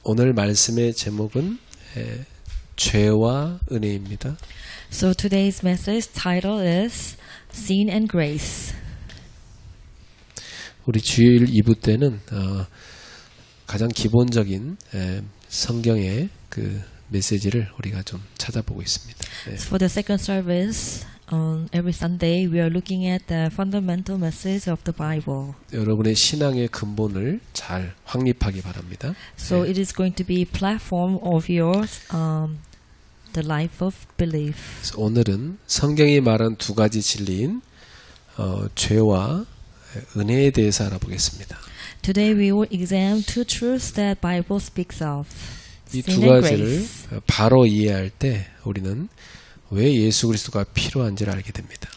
오늘 말씀의 제목은 죄와 은혜입니다. So today's message title is Sin and Grace. 우리 주일 2부 때는 가장 기본적인 성경의 그 메시지를 우리가 좀 찾아보고 있습니다. For the second service, every Sunday we are looking at the fundamental message of the Bible. 여러분의 신앙의 근본을 잘 확립하기 바랍니다. So it is going to be platform of your the life of belief. 오늘은 성경이 말한 두 가지 진리인 죄와 은혜에 대해서 알아보겠습니다. Today we will examine two truths that Bible speaks of. 이 두 Sin and 가지를 grace. 바로 이해할 때 우리는 왜 예수 그리스도가 필요한지를 알게 됩니다.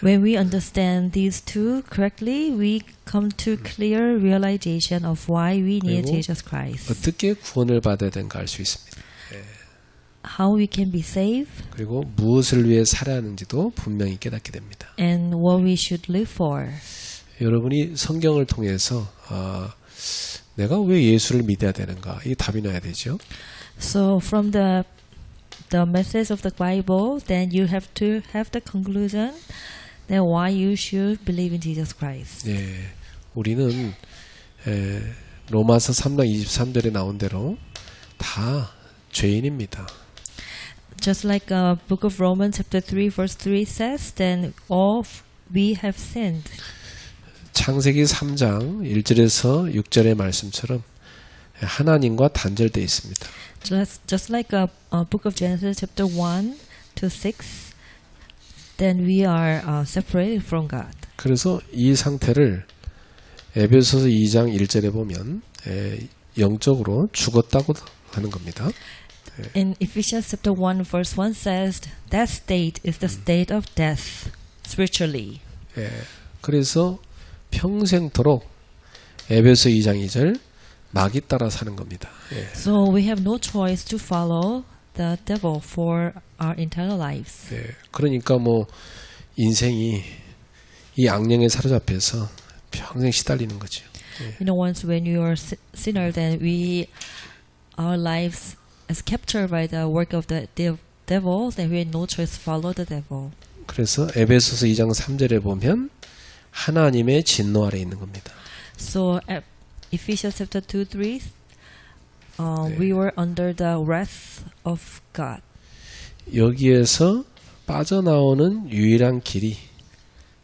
When we understand these two correctly, we come to clear realization of why we need 그리고 Jesus Christ. 어떻게 구원을 받아야 되는가 알 수 있습니다. How we can be saved 그리고 무엇을 위해 살아야 하는지도 분명히 깨닫게 됩니다. and what we should live for. 여러분이 성경을 통해서 내가 왜 예수를 믿어야 되는가 이 답이 나야 되죠. So from the message of the Bible, then you have to have the conclusion that why you should believe in Jesus Christ. 예, 우리는 로마서 3장 23절에 나온 대로 다 죄인입니다. Just like book of Romans chapter 3 verse 3 says, then all we have sinned. 창세기 3장 1절에서 6절의 말씀처럼 하나님과 단절되어 있습니다. Just like book of Genesis chapter 1 to 6, then we are separated from God. 그래서 이 상태를 에베소서 2장 1절에 보면 영적으로 죽었다고 하는 겁니다. In Ephesians chapter 1 verse 1 says, that state is the state of death spiritually. 그래서 평생토록 에베소 2장 2절 마귀 따라 사는 겁니다. So we have no choice to follow the devil for our entire lives. 그러니까 뭐 인생이 이 악령에 사로잡혀서 평생 시달리는 거죠. You know, once when you are sinner, then our lives is captured by the work of the devil. Then we have no choice to follow the devil. 그래서 에베소서 2장 3절에 보면 하나님의 진노 아래 있는 겁니다. So Ephesians chapter 2, 3, we were under the wrath of God. 여기에서 빠져나오는 유일한 길이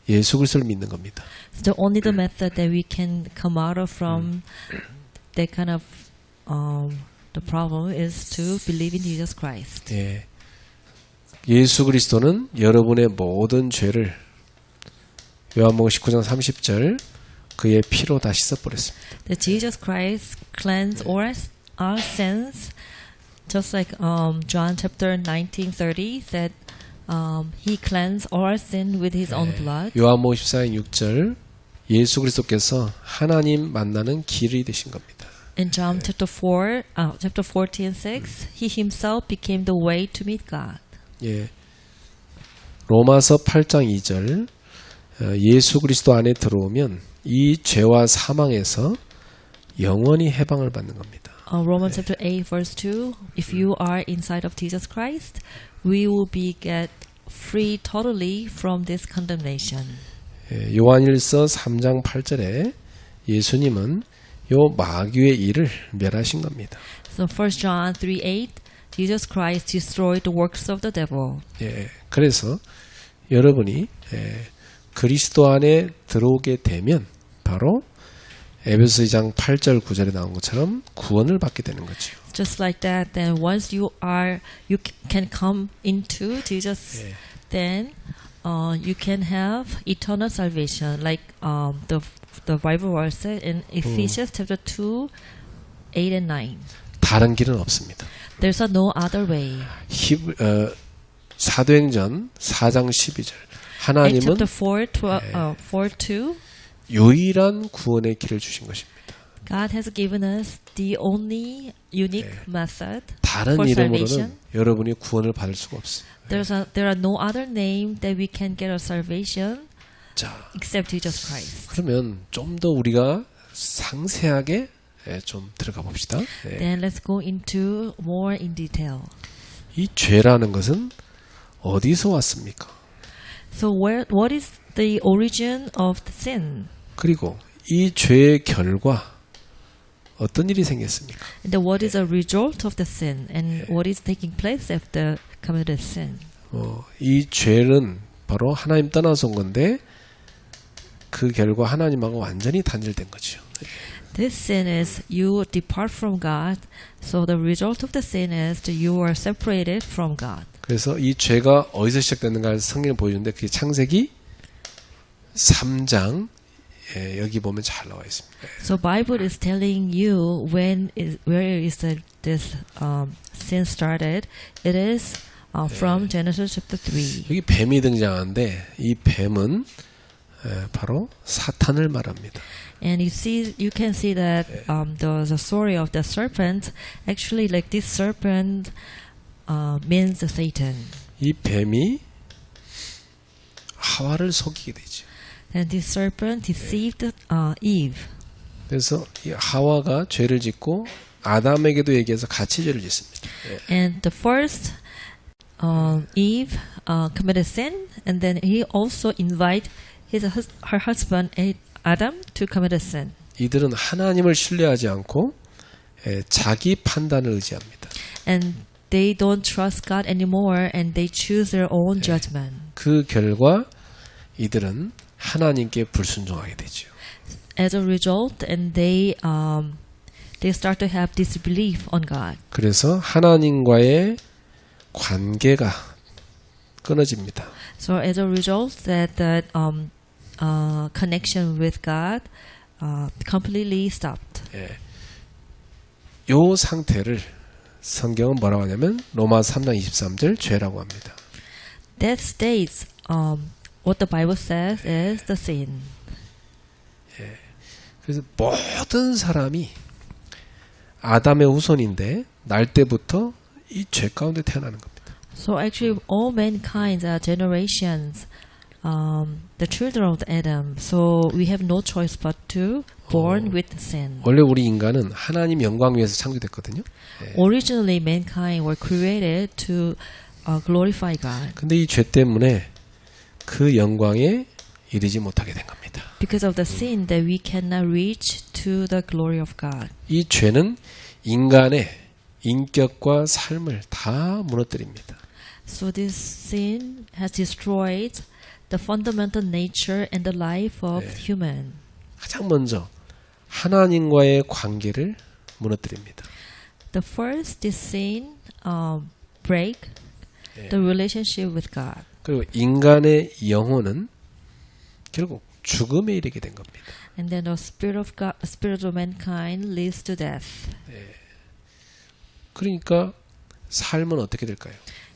예수 그리스도를 믿는 겁니다. So only the method that we can come out of from that kind of the problem is to believe in Jesus Christ. 예수 그리스도는 여러분의 모든 죄를 요한복음 19장 30절 그의 피로 다 씻어버렸습니다. That Jesus Christ cleansed all our sins, just like John chapter 19:30 said, He cleansed all our sin with His own blood. 요한복음 14장 6절 예수 그리스도께서 하나님 만나는 길이 되신 겁니다. In John chapter 14:6, He Himself became the way to meet God. 로마서 8장 2절 예수 그리스도 안에 들어오면 이 죄와 사망에서 영원히 해방을 받는 겁니다. Romans chapter 8 verse 2, if you are inside of Jesus Christ, we will be get free totally from this condemnation. 요한일서 3장 8절에 예수님은 요 마귀의 일을 멸하신 겁니다. So 1 John 3:8, Jesus Christ destroyed the works of the devil. 그래서 여러분이 그리스도 안에 들어오게 되면 바로 에베소 2장 8절 9절에 나온 것처럼 구원을 받게 되는 거죠. Just like that, then once you can come into Jesus, then you can have eternal salvation, like the Bible verse said in Ephesians chapter 2, 8 and 9. 다른 길은 없습니다. There's no other way. 사도행전 4장 12절 In 하나님은 chapter 4:2, 유일한 구원의 길을 주신 것입니다. God has given us the only unique method 다른 for 이름으로는 salvation. 여러분이 구원을 받을 수가 없습니다. There are no other name that we can get our salvation 자, except Jesus Christ. 그러면 좀 더 우리가 상세하게 좀 들어가 봅시다. Then let's go into more in detail. 이 죄라는 것은 어디서 왔습니까? So what is the origin of the sin? 그리고 이 죄의 결과 어떤 일이 생겼습니까? And then what is the result of the sin? And what is taking place after committed sin? 이 죄는 바로 하나님 떠나서 온 건데 그 결과 하나님하고 완전히 단절된 거죠. This sin is you depart from God. So the result of the sin is that you are separated from God. 그래서 이 죄가 어디서 시작됐는가 성경을 보여주는데 그게 창세기 3장 여기 보면 잘 나와 있습니다. So Bible is telling you where is this sin started. It is from Genesis chapter 3. 여기 뱀이 등장하는데 이 뱀은 바로 사탄을 말합니다. And you can see that the story of the serpent actually like this serpent means Satan. 이 뱀이 하와를 속이게 되죠. And this serpent deceived Eve. 그래서 이 하와가 죄를 짓고 아담에게도 얘기해서 같이 죄를 짓습니다. And the first Eve committed sin, and then he also invite her husband Adam to commit a sin. 이들은 하나님을 신뢰하지 않고 자기 판단을 의지합니다. And they don't trust God anymore, and they choose their own judgment. 그 결과 이들은 하나님께 불순종하게 되죠. As a result, and they start to have disbelief on God. 그래서 하나님과의 관계가 끊어집니다. So as a result, that connection with God completely stopped. 이 상태를 성경은 뭐라고 하냐면 로마 3장 23절 죄라고 합니다. That states what the Bible says is the sin. 그래서 모든 사람이 아담의 후손인데 날 때부터 이 죄 가운데 태어나는 겁니다. So actually, all mankind are generations, the children of Adam. So we have no choice but to born with sin. 원래 우리 인간은 하나님 영광 위해서 창조됐거든요. Originally, mankind were created to glorify God. 근데 이 죄 때문에 그 영광에 이르지 못하게 된 겁니다. Because of the sin that we cannot reach to the glory of God. 이 죄는 인간의 인격과 삶을 다 무너뜨립니다. So this sin has destroyed the fundamental nature and the life of human. 가장 먼저 하나님과의 관계를 무너뜨립니다. The first, this sin break the relationship with God. 그리고 인간의 영혼은 결국 죽음에 이르게 된 겁니다. And then the spirit of mankind leads to death. 그러니까 삶은 어떻게 될까요?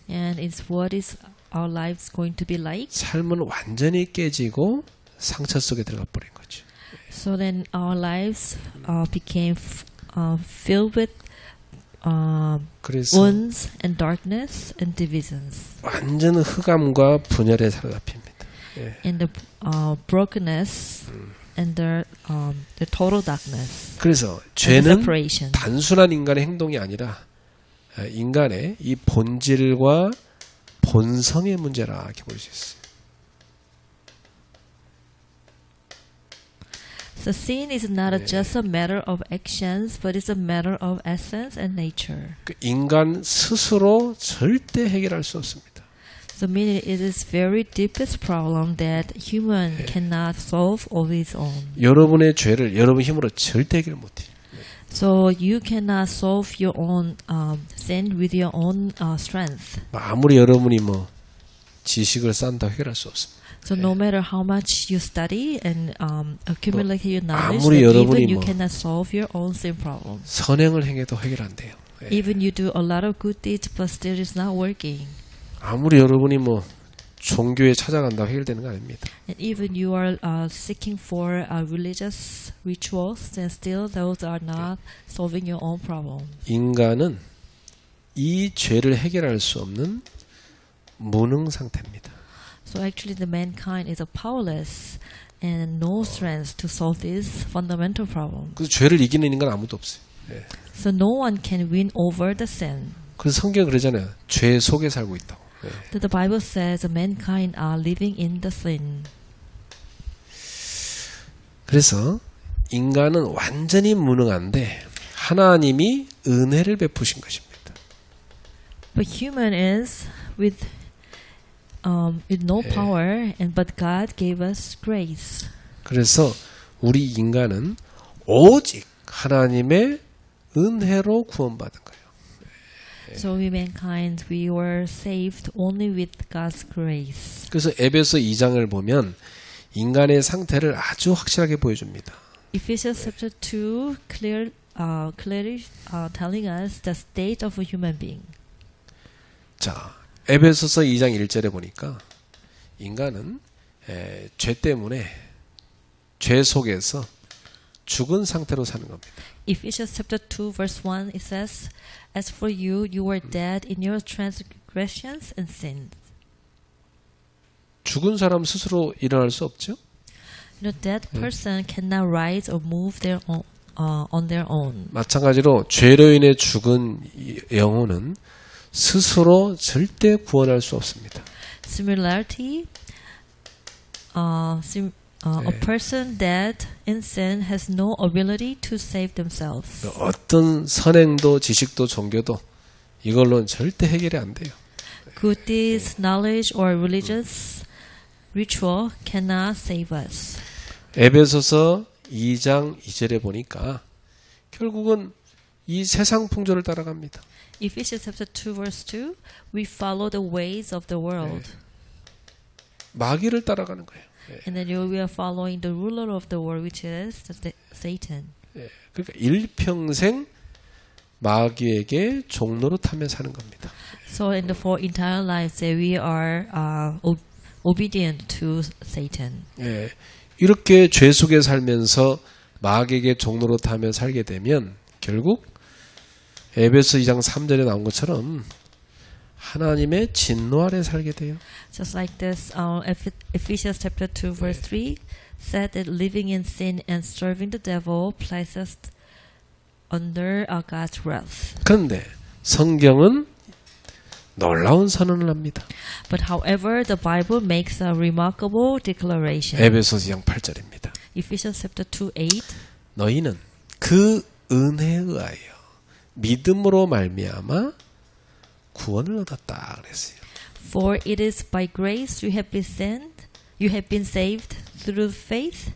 And it's what is our lives going to be like? 삶은 완전히 깨지고 상처 속에 들어가 버린 거죠. So then our lives became filled with 그래서 wounds and darkness and divisions. 완전 흑암과 분열에 사로잡힙니다. And the brokenness and the total darkness. 그래서 and 죄는 separation. 단순한 인간의 행동이 아니라 인간의 이 본질과 본성의 문제라 이렇게 볼 수 있어요. So sin is not just a matter of actions, but it's a matter of essence and nature. 그 인간 스스로 절대 해결할 수 없습니다. So meaning it is very deepest problem that human cannot solve of its own. 여러분의 죄를 여러분 힘으로 절대 해결 못해요. So you cannot solve your own sin with your own strength. 아무리 여러분이 뭐 지식을 쌓는다 해결할 수 없습니다. So no matter how much you study and accumulate your knowledge, 아무리 that 여러분이 even you 뭐 cannot solve your own sin problem. 선행을 행해도 해결 안 돼요. Even you do a lot of good deeds, but still it's not working. 아무리 여러분이 뭐 종교에 찾아간다고 해결되는 거 아닙니다. And even you are seeking for religious rituals, then still those are not solving your own problem. 인간은 이 죄를 해결할 수 없는 무능 상태입니다. So actually the mankind is a powerless and no strength to solve this fundamental problem. 그래서 죄를 이기는 인간 아무도 없어요. 예. So no one can win over the sin. 그래서 성경 그러잖아요. 죄 속에 살고 있다고. 예. The Bible says mankind are living in the sin. 그래서 인간은 완전히 무능한데 하나님이 은혜를 베푸신 것입니다. But human is with no power, and but God gave us grace. 그래서 우리 인간은 오직 하나님의 은혜로 구원받은 거예요. So we mankind, we were saved only with God's grace. 그래서 에베소 2장을 보면 인간의 상태를 아주 확실하게 보여줍니다. Ephesians chapter 2 clearly telling us the state of a human being. 자, 에베소서 2장 1절에 보니까 인간은 죄 때문에 죄 속에서 죽은 상태로 사는 겁니다. Ephesians chapter 2 verse 1 it says, "As for you, you were dead in your transgressions and sins." 죽은 사람 스스로 일어날 수 없죠? You know, dead person cannot rise or move their own, on their own. 마찬가지로 죄로 인해 죽은 영혼은 스스로 절대 구원할 수 없습니다. Similarity, a person dead in sin has no ability to save themselves. 어떤 선행도 지식도 종교도 이걸로는 절대 해결이 안 돼요. Good deeds, knowledge, or religious ritual cannot save us. 에베소서 2장 2절에 보니까 결국은 이 세상 풍조를 따라갑니다. Ephesians chapter 2 verse 2, we follow the ways of the world. 마귀를 따라가는 거예요. And then we are following the ruler of the world, which is Satan. 그러니까 일평생 마귀에게 종로로 타며 사는 겁니다. So in the for entire lives, we are obedient to Satan. 예, 이렇게 죄 속에 살면서 마귀에게 종로로 타며 살게 되면 결국 에베소 2장 3절에 나온 것처럼 하나님의 진노 아래 살게 돼요. Just like this, Ephesians chapter 2 verse 3 said that living in sin and serving the devil places us under God's wrath. 그런데 성경은 놀라운 선언을 합니다. But however, the Bible makes a remarkable declaration. 에베소 2장 8절입니다. Ephesians chapter 2:8. 너희는 그 은혜에 의하여 믿음으로 말미암아 구원을 얻었다 그랬어요. For it is by grace you have been saved through faith.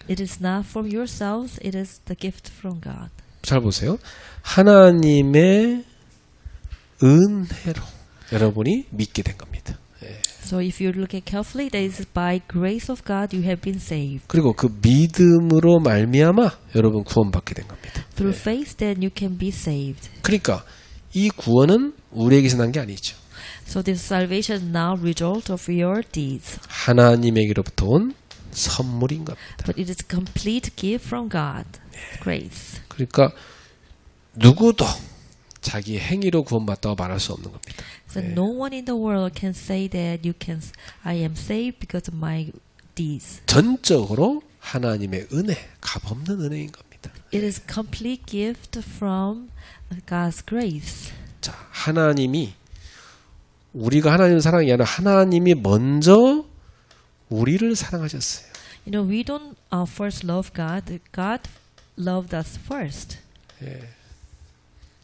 It is not from yourselves, it is the gift from God. 잘 보세요. 하나님의 은혜로 여러분이 믿게 된 겁니다. So if you look at carefully, that is by grace of God you have been saved. 그리고 그 믿음으로 말미암아 여러분 구원받게 된 겁니다. Through faith, then you can be saved. 그러니까 이 구원은 우리에게서 난 게 아니죠. So this salvation is now result of your deeds. 하나님에게로부터 온 선물인 겁니다. But it is a complete gift from God. Grace. 그러니까 누구도 자기 행위로 구원받다고 말할 수 없는 겁니다. So no one in the world can say that I am saved because of my deeds. 전적으로 하나님의 은혜, 값없는 은혜인 겁니다. It is complete gift from God's grace. 자, 하나님이 우리가 하나님을 사랑하기 아니라 하나님이 먼저 우리를 사랑하셨어요. You know, we don't first love God. God loved us first.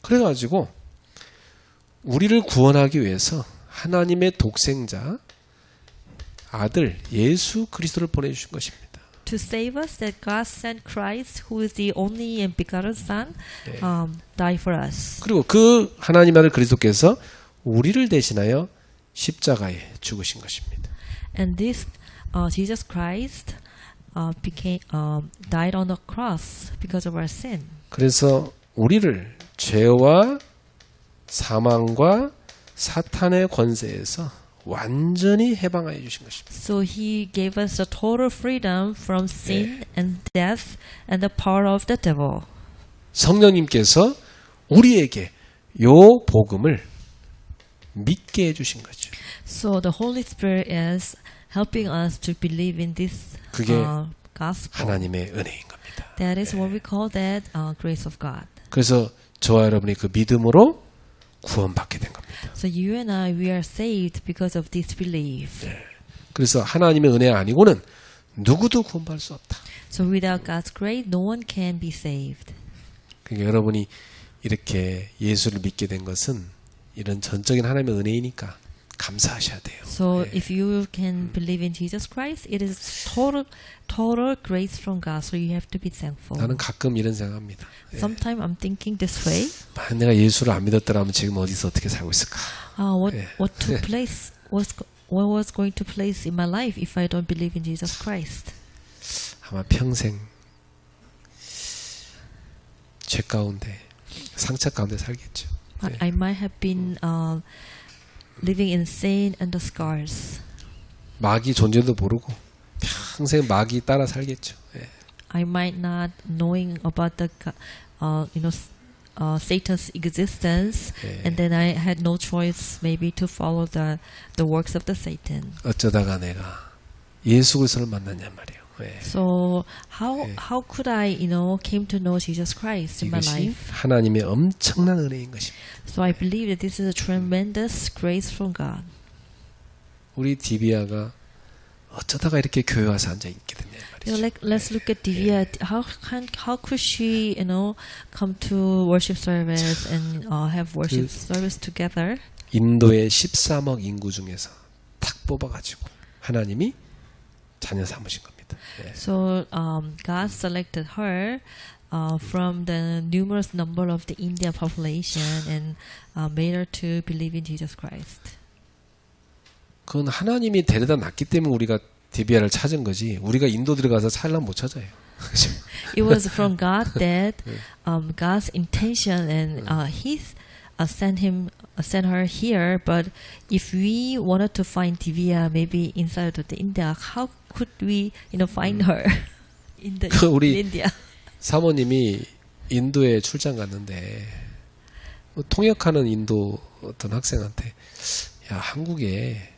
그래가지고 우리를 구원하기 위해서 하나님의 독생자 아들 예수 그리스도를 보내주신 것입니다. To save us, that God sent Christ, who is the only and begotten Son, die for us. 그리고 그 하나님 아들 그리스도께서 우리를 대신하여 십자가에 죽으신 것입니다. And this Jesus Christ died on the cross because of our sin. 그래서 우리를 죄와 사망과 사탄의 권세에서 완전히 해방하여 주신 것입니다. So he gave us a total freedom from sin and death and the power of the devil. 성령님께서 우리에게 요 복음을 믿게 해 주신 거죠. So the Holy Spirit helping us to believe in this 그게 gospel. 하나님의 은혜인 겁니다. That is what we call that grace of God. 그래서 저와 여러분이 그 믿음으로 구원받게 된 겁니다. So you and I, we are saved because of this belief. 그래서 하나님의 은혜 아니고는 누구도 구원받을 수 없다. So without God's grace, no one can be saved. 그러니까 여러분이 이렇게 예수를 믿게 된 것은 이런 전적인 하나님의 은혜이니까 감사하셔야 돼요. So if you can believe in Jesus Christ, it is total grace from God. So you have to be thankful. 나는 가끔 이런 생각합니다. Sometimes I'm thinking this way. 만약 내가 예수를 안 믿었더라면 지금 어디서 어떻게 살고 있을까? What took place what was going to place in my life if I don't believe in Jesus Christ? 아마 평생 죄 가운데 상처 가운데 살겠죠. I might have been living in sin and the scars. 마귀 존재도 모르고 평생 마귀 따라 살겠죠. I might not knowing about the Satan's existence, and then I had no choice maybe to follow the works of the Satan. 어쩌다가 내가 예수 그리스도를 만났냔 말이에요. So how could I came to know Jesus Christ in my 이것이 life? 하나님의 엄청난 은혜인 것입니다. So I believe that this is a tremendous grace from God. 우리 디비아가 어쩌다가 이렇게 교회 와서 앉아 있게 됐냐 말이죠. Let's look at Divya. How could she come to worship service and have worship service together? 인도의 13억 인구 중에서 탁 뽑아가지고 하나님이 자녀 삼으신 겁니다. So God selected her from the numerous number of the India population and made her to believe in Jesus Christ. 그건 하나님이 데려다 놨기 때문에 우리가 디비아를 찾은 거지. 우리가 인도 들어가서 살려면 못 찾아요. 그렇죠? It was from God that God's intention and He sent her here. But if we wanted to find Divya maybe inside of the India, how could we find her in 우리 India? 사모님이 인도에 출장 갔는데 통역하는 인도 어떤 학생한테 야 한국에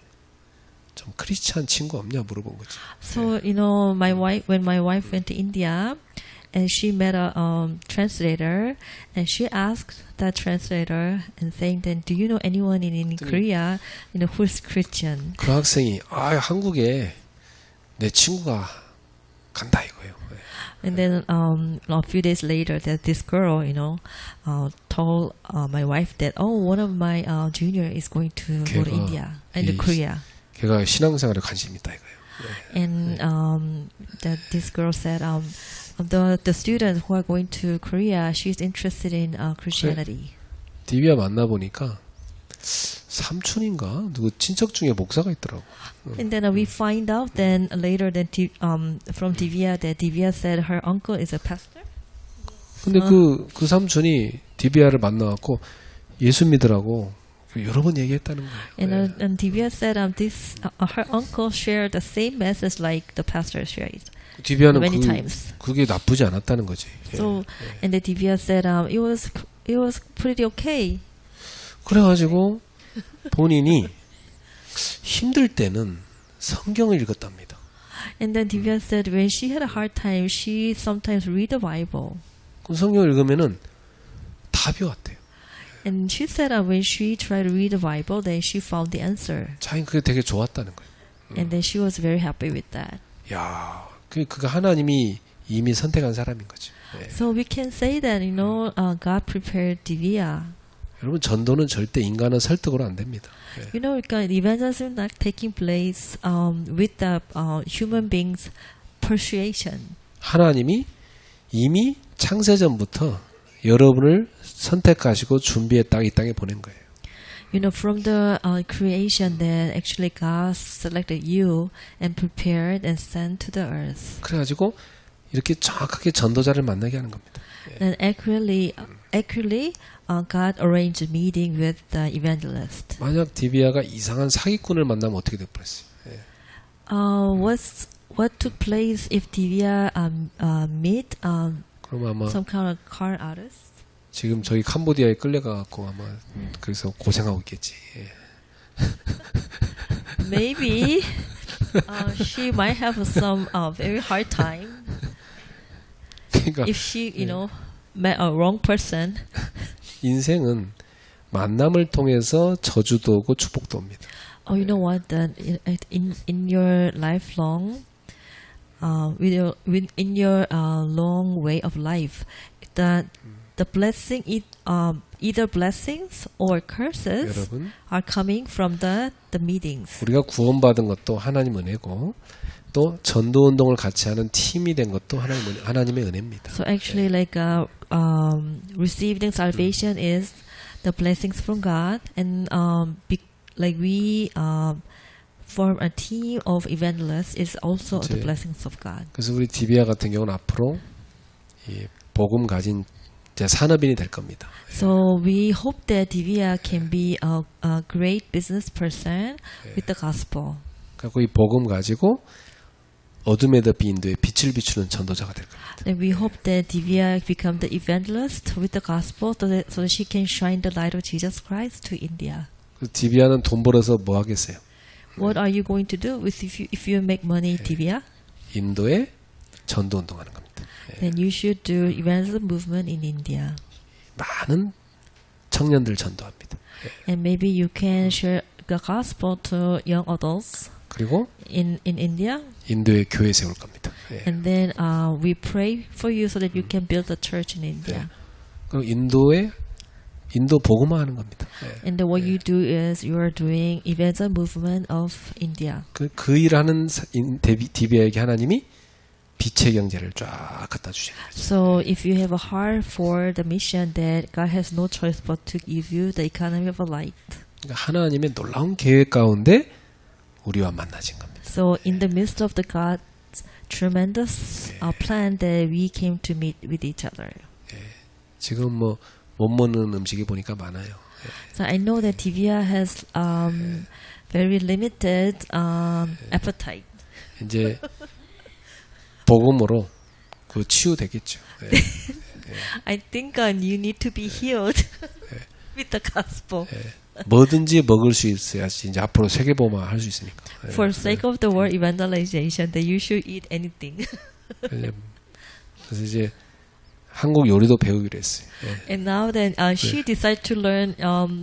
좀 크리스찬 친구 없냐 물어본 거지. So when my wife went to India, and she met a translator, and she asked that translator and saying, "Then do you know anyone in Korea, who's Christian?" 그 학생이 한국에 내 친구가 간다 이거예요. And then a few days later, that this girl, told my wife that one of my junior is going to go to India and to Korea. 걔가 신앙생활에 관심 있다 이거예요. And that this girl said, the students who are going to Korea, she's interested in Christianity. 디비아 만나 보니까 삼촌인가 누구 친척 중에 목사가 있더라고. And then we find out then later that from Divya that Divya said her uncle is a pastor. 근데 그 삼촌이 디비아를 만나갖고 예수 믿으라고 여러 번 얘기했다는 거예요. And Divya said her uncle shared the same message like the pastor shared. 디비아는 many times. 그게 나쁘지 않았다는 거지. So and the Divya said it was pretty okay. 그래가지고 본인이 힘들 때는 성경을 읽었답니다. And then Divya said when she had a hard time, she sometimes read the Bible. 그 성경을 읽으면은 답이 왔대요. And she said when she tried to read the Bible, then she found the answer. 자기는 그게 되게 좋았다는 거예요. And then she was very happy with that. 야, 그가 하나님이 이미 선택한 사람인 거죠. So we can say that God prepared Divya. 여러분 전도는 절대 인간은 설득으로 안 됩니다. Evangelism is not taking place with the human beings' persuasion. 하나님이 이미 창세전부터 여러분을 선택하시고 준비했다가 이 땅에 보낸 거예요. From the creation that actually God selected you and prepared and sent to the earth. 그래가지고 이렇게 정확하게 전도자를 만나게 하는 겁니다. And accurately, God arranged a meeting with the evangelist. 만약 디비아가 이상한 사기꾼을 만나면 어떻게 될 뻔했어요? What took place if Divya meet 그럼 아마 some kind of car artist? 지금 저희 캄보디아에 끌려가갖고 아마 그래서 고생하고 있겠지. Maybe She might have some very hard time 그러니까 if she, met a wrong person. 인생은 만남을 통해서 저주도 오고 축복도 옵니다. Oh, you know what? That in your lifelong, in your long way of life, that the blessing, either blessings or curses 여러분, are coming from the meetings. 우리가 구원받은 것도 하나님 은혜고 또 전도 운동을 같이 하는 팀이 된 것도 하나님의 은혜입니다. So actually, like receiving salvation is the blessings from God, and like we form a team of evangelists is also the blessings of God. 그래서 우리 디비아 같은 경우는 앞으로 이 복음 가진 이제 산업인이 될 겁니다. So we hope that Divya can be a great business person with the gospel. 그리고 이 복음 가지고 어둠에 덮인 인도에 빛을 비추는 전도자가 될 겁니다. And we hope that Divya become the evangelist with the gospel so that she can shine the light of Jesus Christ to India. 디비아는 돈 벌어서 뭐 하겠어요? What are you going to do with if you make money, Divya? 인도에 전도 운동하는 겁니다. Then you should do evangelism movement in India. 많은 청년들 전도합니다. And maybe you can share the gospel to young adults 그리고 in India. 인도에 교회 세울 겁니다. And then we pray for you so that you can build a church in India. 그리고 인도 복음화하는 겁니다. And then what you do is you are doing evangelism movement of India. 그 일하는 디비아에게 하나님이 빛의 경제를 쫙 갖다 주시는 거죠. So if you have a heart for the mission, that God has no choice but to give you the economy of a light. 그러니까 하나님의 놀라운 계획 가운데 우리와 만나진 겁니다. So in the midst of the God's tremendous plan, that we came to meet with each other. 지금 뭐 못 먹는 음식이 보니까 많아요. So I know that Divya has very limited appetite. 이제 복음으로 그 치유되겠죠. I think you need to be healed with the gospel. 뭐든지 먹을 수 있어야지 이제 앞으로 세계보마 할 수 있으니까. For sake of the word evangelization, that you should eat anything. 그래서 이제 한국 요리도 배우기로 했어요. And now then, she decided to learn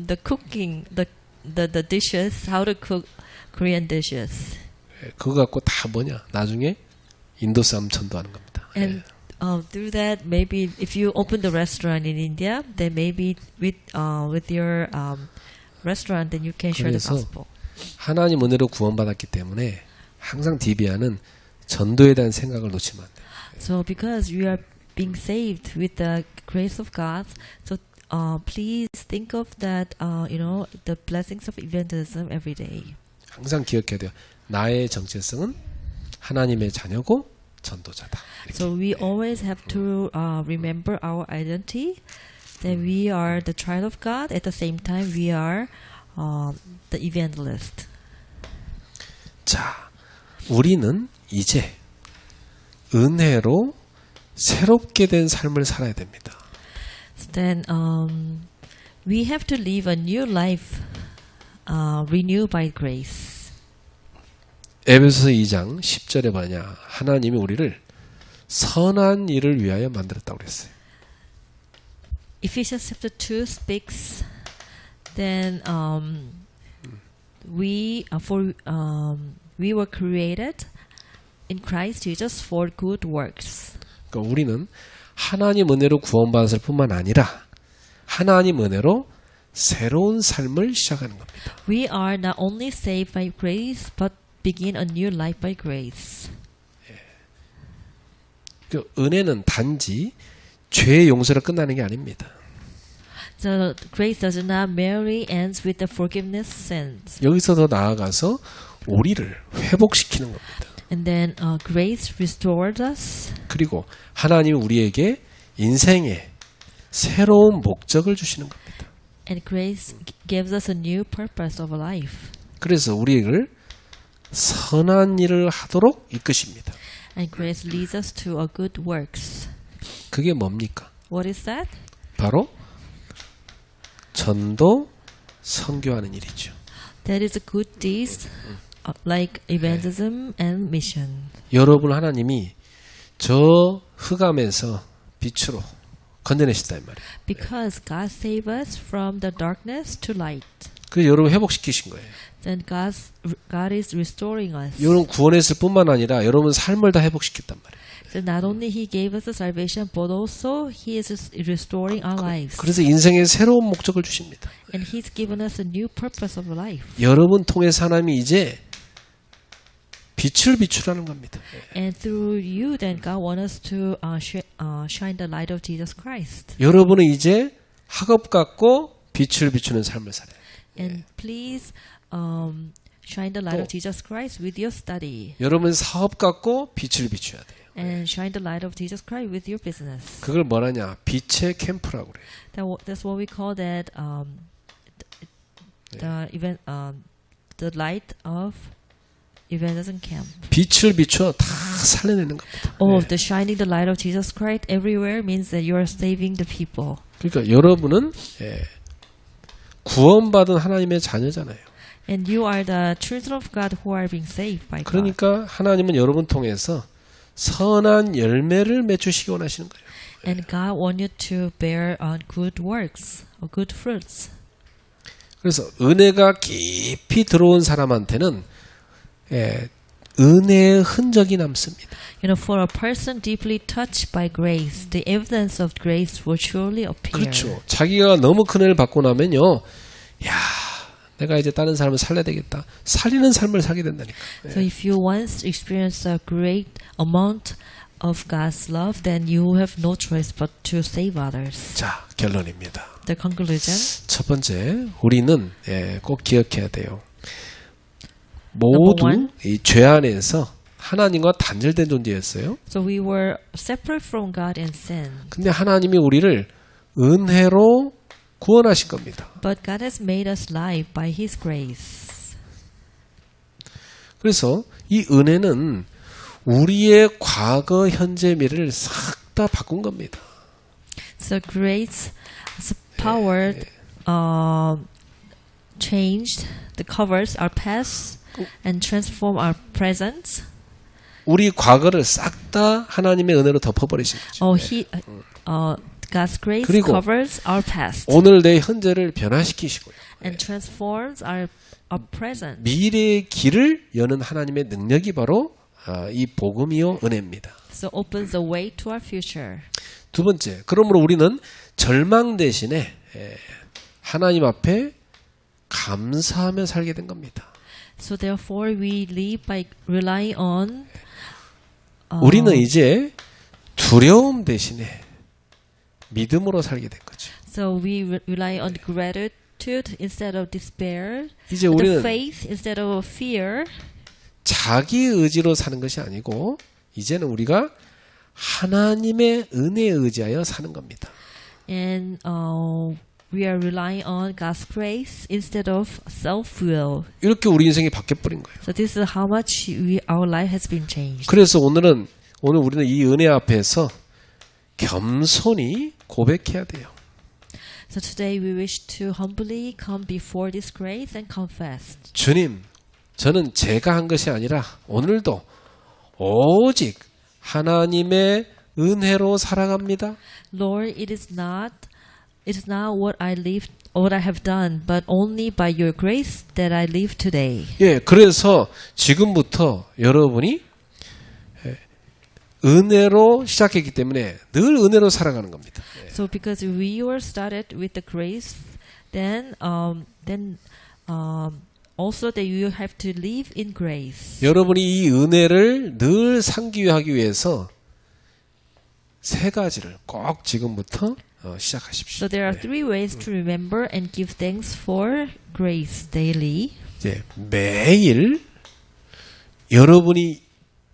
the cooking, the dishes, how to cook Korean dishes. 그거 갖고 다 뭐냐? 나중에 인도 사람 전도하는 겁니다. And through that, maybe if you open the restaurant in India, then maybe with your restaurant, then you can share the 그래서 gospel. 하나님 은혜로 구원받았기 때문에 항상 디비아는 전도에 대한 생각을 놓치면 안 돼요. So because you are being saved with the grace of God, so please think of that, the blessings of evangelism every day. 항상 기억해야 돼요. 나의 정체성은 하나님의 자녀고 전도자다. 이렇게. So we always have to remember our identity, that we are the child of God. At the same time, we are the evangelist. 자, 우리는 이제 은혜로 새롭게 된 삶을 살아야 됩니다. So then we have to live a new life renewed by grace. 에베소서 2장 10절에 뭐냐? 하나님이 우리를 선한 일을 위하여 만들었다고 그랬어요. Ephesians chapter 2 speaks then we were created in Christ Jesus for good works. 그러니까 우리는 하나님 은혜로 구원받았을 뿐만 아니라 하나님 은혜로 새로운 삶을 시작하는 겁니다. We are not only saved by grace, but begin a new life by grace. 그 은혜는 단지 죄의 용서로 끝나는 게 아닙니다. So grace does not merely ends with the forgiveness sins. 여기서 더 나아가서 우리를 회복시키는 겁니다. And then grace restored us. 그리고 하나님이 우리에게 인생에 새로운 목적을 주시는 겁니다. And grace gives us a new purpose of life. 그래서 우리를 선한 일을 하도록 이끄십니다. And grace leads us to a good works. 그게 뭡니까? What is that? 바로 전도 선교하는 일이죠. That is a good deeds like evangelism and mission. 여러분 하나님이 저 흑암에서 빛으로 건져내셨다 이 말이에요. Because God saved us from the darkness to light. 그래서 여러분 회복시키신 거예요. Then God is restoring us. 여러분 구원했을 뿐만 아니라 여러분 삶을 다 회복시켰단 말이에요. So not only He gave us the salvation, but also He is restoring our lives. 그래서 인생에 새로운 목적을 주십니다. And He's given us a new purpose of life. 여러분 통해서 하나님이 이제 빛을 비추라는 겁니다. And through you, then God wants us to shine the light of Jesus Christ. 여러분은 이제 학업 갖고 빛을 비추는 삶을 살아요. And please shine the light of Jesus Christ with your study. 여러분 사업 갖고 빛을 비춰야 돼요. And shine the light of Jesus Christ with your business. 그걸 뭐라냐? 빛의 캠프라고 그래요. That's what we call that the event the light of evangelism camp. 빛을 비춰 다 살려내는 겁니다. The shining the light of Jesus Christ everywhere means that you are saving the people. 그러니까 여러분은 구원받은 하나님의 자녀잖아요. And you are the children of God who are being saved by God. 그러니까 하나님은 여러분 통해서 선한 열매를 맺으시기 원하시는 거예요. And God wants you to bear on good works or good fruits. 그래서 은혜가 깊이 들어온 사람한테는 은혜의 흔적이 남습니다. You know, for a person deeply touched by grace, the evidence of grace will surely appear. 그렇죠. 자기가 너무 큰 은혜를 받고 나면요, 야, 내가 이제 다른 사람을 살려야 되겠다. 살리는 삶을 살게 된다니까. So if you once experience a great amount of God's love, then you have no choice but to save others. 자, 결론입니다. The conclusion. 첫 번째, 우리는 꼭 기억해야 돼요. 모두 이 죄 안에서 하나님과 단절된 존재였어요. So we were separate from God in sin. 근데 하나님이 우리를 은혜로 구원하신 겁니다. But God has made us live by His grace. 그래서 이 은혜는 우리의 과거, 현재, 미래를 싹 다 바꾼 겁니다. So grace, power, changed, the covers our past and transform our present. 우리 과거를 싹 다 하나님의 은혜로 덮어버리신 거죠. God's grace covers our past. 오늘 내 현재를 변화시키시고요. And transforms our present. 미래의 길을 여는 하나님의 능력이 바로 이 복음이요 은혜입니다. So opens the way to our future. 두 번째, 그러므로 우리는 절망 대신에 하나님 앞에 감사하며 살게 된 겁니다. So therefore we live by relying on. 우리는 이제 두려움 대신에 믿음으로 살게 된 거죠. So we rely on gratitude instead of despair. 이제 the 우리는 faith instead of fear. 자기 의지로 사는 것이 아니고 이제는 우리가 하나님의 은혜에 의지하여 사는 겁니다. And we are relying on God's grace instead of self-will. 이렇게 우리 인생이 바뀌어버린 거예요. So this is how much our life has been changed. 그래서 오늘 우리는 이 은혜 앞에서 겸손히 고백해야 돼요. So today we wish to humbly come before this grace and confess. 주님, 저는 제가 한 것이 아니라 오늘도 오직 하나님의 은혜로 살아갑니다. Lord, it is not what I have done, but only by your grace that I live today. 예, 그래서 지금부터 여러분이 은혜로 시작했기 때문에 늘 은혜로 살아가는 겁니다. So because we were started with the grace, then also that you have to live in grace. 여러분이 이 은혜를 늘 상기하기 위해서 세 가지를 꼭 지금부터 시작하십시오. So there are three ways to remember and give thanks for grace daily. 이제 매일 여러분이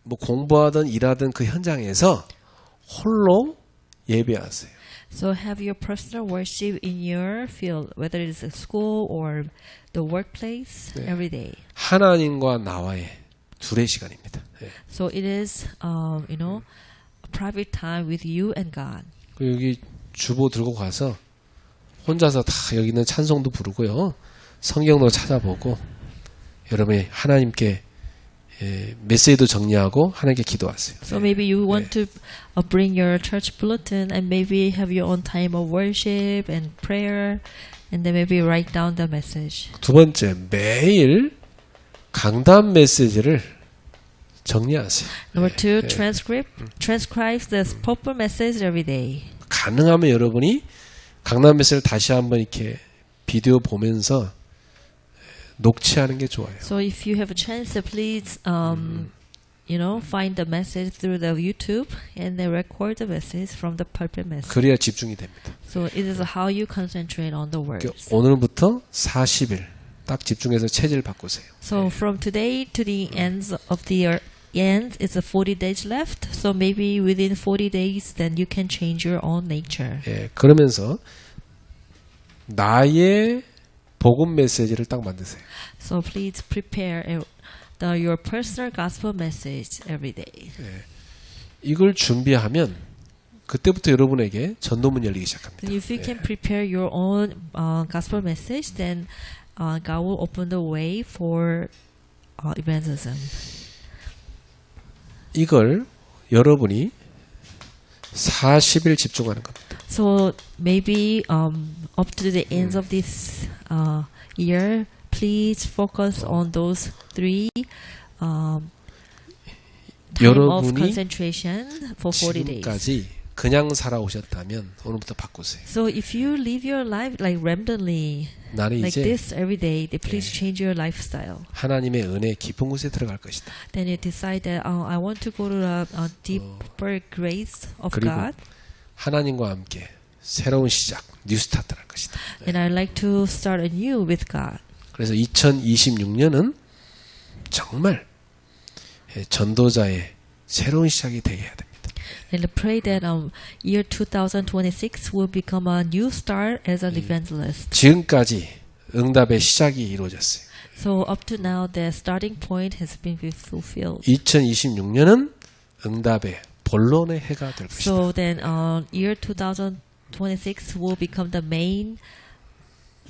뭐 공부하든 일하든 그 현장에서 홀로 예배하세요. So have your personal worship in your field, whether it is at school or the workplace, every day. 하나님과 나와의 둘의 시간입니다. So it is, a private time with you and God. 여기 주보 들고 가서 혼자서 다 여기 있는 찬송도 부르고요. 성경도 찾아보고 여러분이 하나님께 메시지도 정리하고 하나님께 기도하세요. So maybe you want to bring your church bulletin and maybe have your own time of worship and prayer and then maybe write down the message. 두 번째, 매일 강단 메시지를 정리하세요. Number two, transcribe the purple message every day. 가능하면 여러분이 강단 메시지를 다시 한번 이렇게 비디오 보면서 녹취하는 게 좋아요. So if you have a chance, please, find the message through the YouTube and then record the message from the pulpit message. 그래야 집중이 됩니다. So it is how you concentrate on the words. 오늘부터 40일 딱 집중해서 체질 바꾸세요. So from today to the ends of the year, it's 40 days left. So maybe within 40 days, then you can change your own nature. 예, 그러면서 나의 복음 메시지를 딱 만드세요. So please prepare your personal gospel message every day. 예, 이걸 준비하면 그때부터 여러분에게 전도문 열리기 시작합니다. Then if you can prepare your own gospel message, then God will open the way for evangelism. 이걸 여러분이 40일 집중하는 겁니다. So maybe up to the end of this year, please focus on those three time of 여러분이 concentration for 40 days. 지금까지 그냥 살아오셨다면 오늘부터 바꾸세요. So if you live your life like randomly, 나는 like 이제 this every day, then please change your lifestyle. 하나님의 은혜 깊은 곳에 들어갈 것이다. Then you decide that I want to go to a deeper grace of 그리고 God, 하나님과 함께 새로운 시작, 뉴 스타트를 할 것이다. and I like to start anew with God. 그래서 2026년은 정말 전도자의 새로운 시작이 되게 해야 됩니다. And I pray that year 2026 will become a new start as an evangelist. 지금까지 응답의 시작이 이루어졌어요. So up to now, the starting point has been fulfilled. 2026년은 응답의 본론의 해가 될 것이다. So then, year 2026 will become the main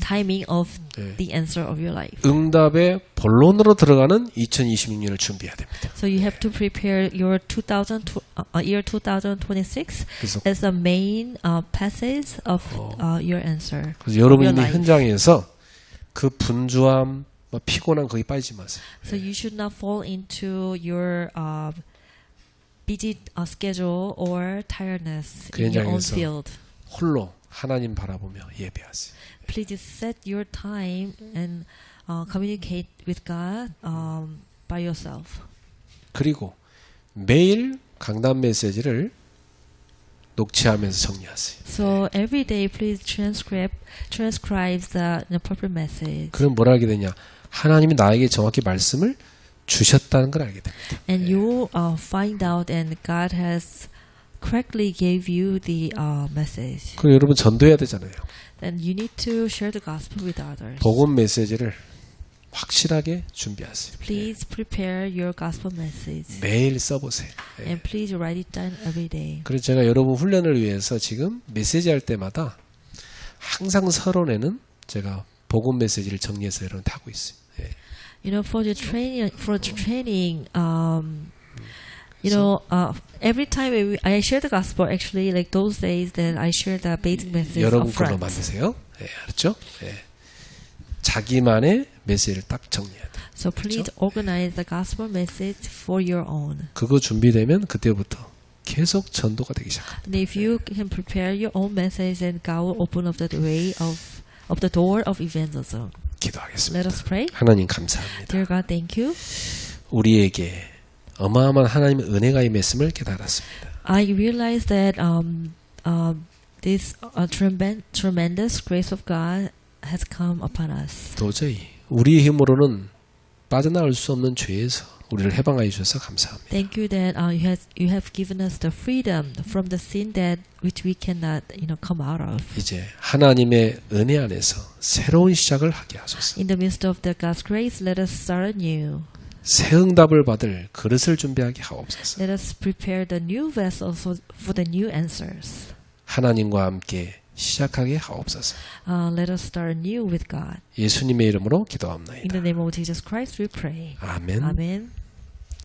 timing of the answer of your life. 응답의 본론으로 들어가는 2026년을 준비해야 됩니다. So you have to prepare your year 2026 그래서, as the main passage of your answer. 그래서 여러분이 your life. 현장에서 그 분주함, 피곤함 거기 빠지지 마세요. So you should not fall into your busy schedule or tiredness 그 in your own 현장에서 field. 홀로 하나님 바라보며 예배하세요. Please set your time and communicate with God by yourself. 그리고 매일 강단 메시지를 녹취하면서 정리하세요. So every day, please transcribe the purpose message. 그럼 뭘 알게 되냐? 하나님이 나에게 정확히 말씀을 주셨다는 걸 알게 됩니다. And you find out, and God has correctly gave you the message. 그럼 여러분 전도해야 되잖아요. Then you need to share the gospel with others. 복음 메시지를 확실하게 준비하세요. Please prepare your gospel message. 매일 써보세요. And please write it down every day. 그래서 제가 여러분 훈련을 위해서 지금 메시지 할 때마다 항상 서론에는 제가 복음 메시지를 정리해서 여러분한테 하고 있어요. You know, for the training, every time I share the gospel, actually, like those days, then I share the basic message 여러분 up 걸로 front. 만드세요. 알았죠? 자기만의 메시지를 딱 정리해야 돼요. So please organize the gospel message for your own. 그거 준비되면 그때부터 계속 전도가 되기 시작합니다. And if you can prepare your own message, then God will open up the way of the door of evangelism. 기도하겠습니다. Let us pray. 하나님 감사합니다. Dear God, thank you. 우리에게 어마어마한 하나님의 은혜가 임했음을 깨달았습니다. I realize that this tremendous grace of God has come upon us. 도저히 우리의 힘으로는 빠져나올 수 없는 죄에서 우리를 해방하여 주셔서 감사합니다. Thank you that you have given us the freedom from the sin that which we cannot, come out of. 이제 하나님의 은혜 안에서 새로운 시작을 하게 하소서. In the midst of the God's grace, let us start anew. 새 응답을 받을 그릇을 준비하게 하옵소서. Let us prepare the new vessels for the new answers. 하나님과 함께 시작하게 하옵소서. Let us start anew with God. 예수님의 이름으로 In 기도합나이다. the name of Jesus Christ we pray. 아멘. Amen.